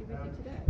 she with you today?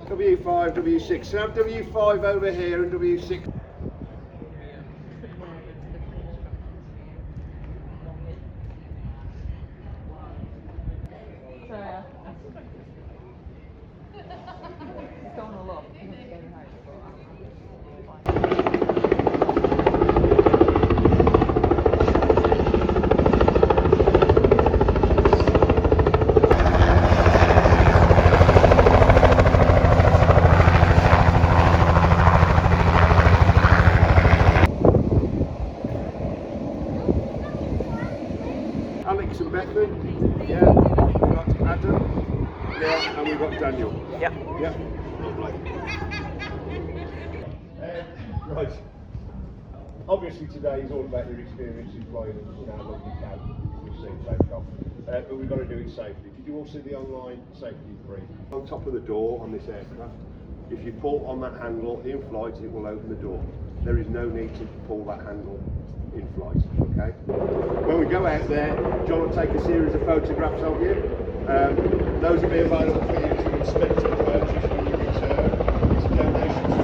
W5, W6. So have W5 over here and W6. It's going a lot. Alex and Bethan, yeah. We've got Adam, yeah, and we've got Daniel. Yep. Yeah. Right. Obviously today is all about your experience in flying in our lovely cab. We've seen takeoff, but we've got to do it safely. Did you all see the online safety brief? On top of the door on this aircraft, if you pull on that handle in flight, it will open the door. There is no need to pull that handle in flight, okay? When we go out there, John will take a series of photographs of you. Those will be available for you to inspect and purchase when you return. It's a donation to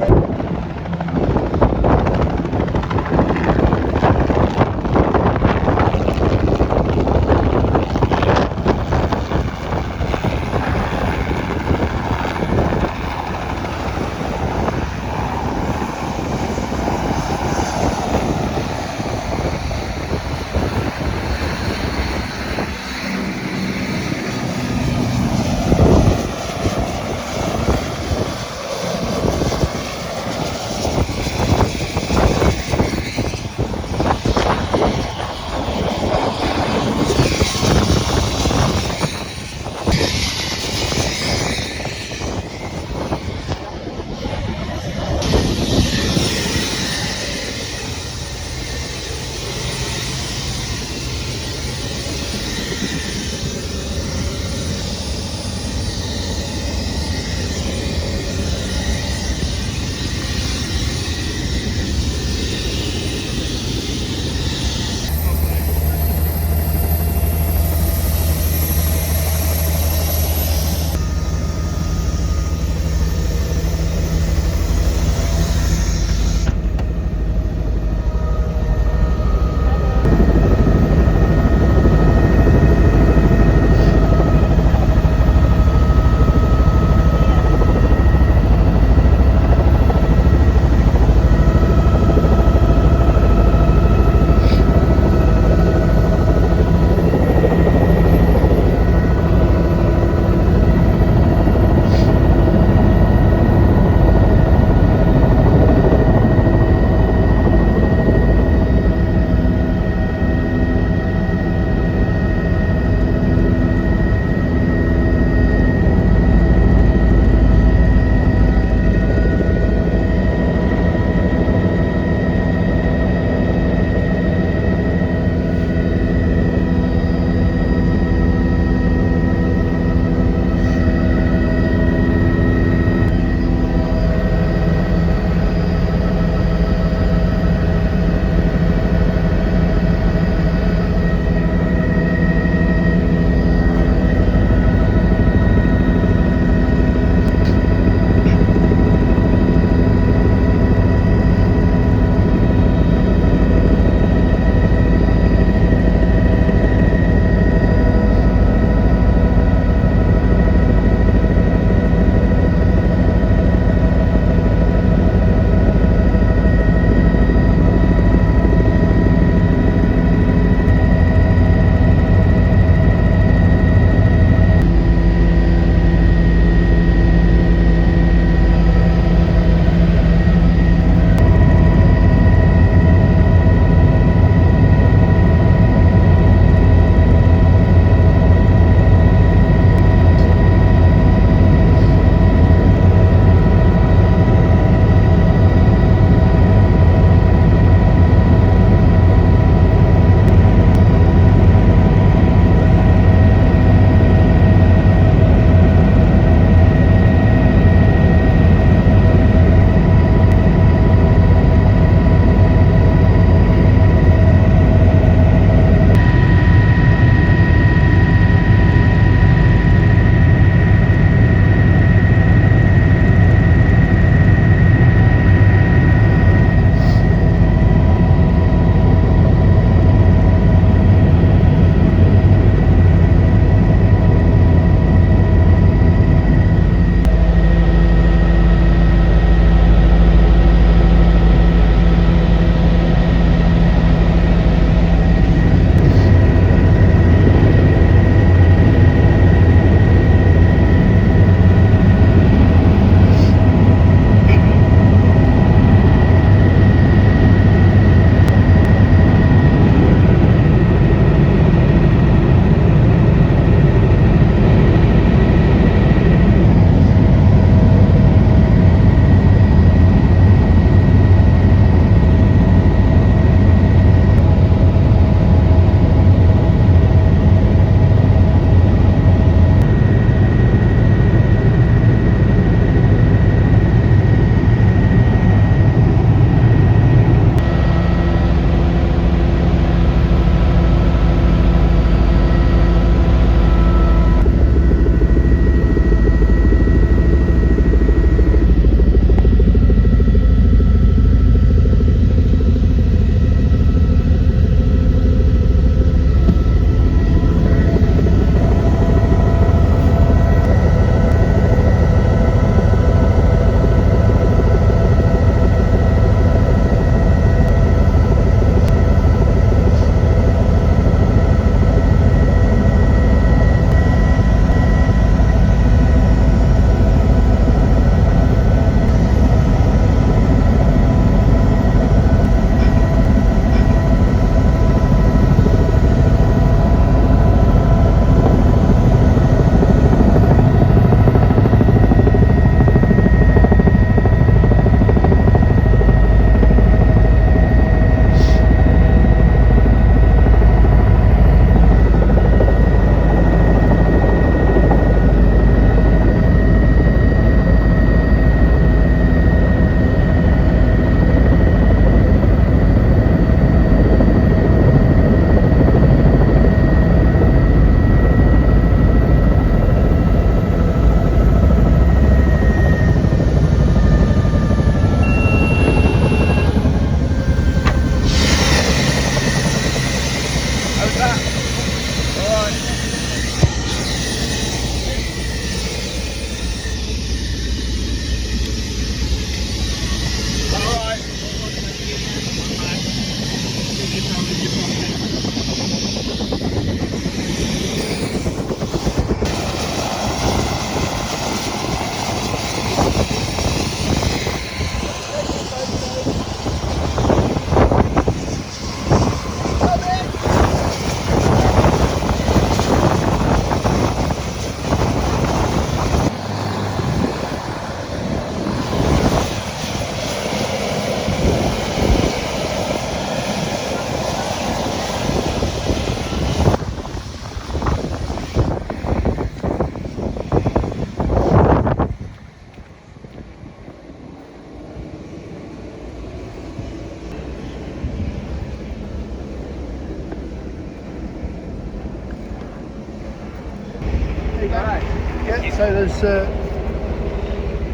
Yeah, so there's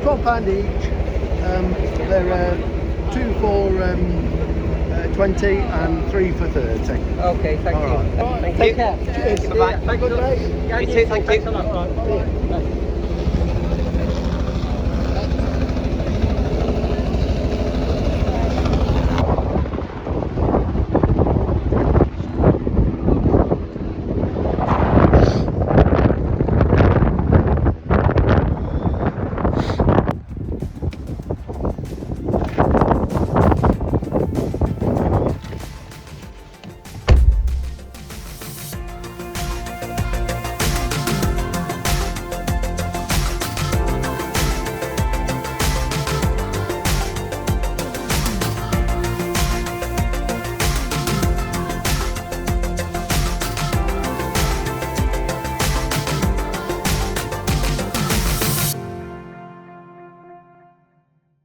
£12 each. They're 2 for 20 and 3 for 30. Okay, thank All you. right. Thank Take you. care. Cheers. Bye-bye. Have a good day. You too, thank you. All right.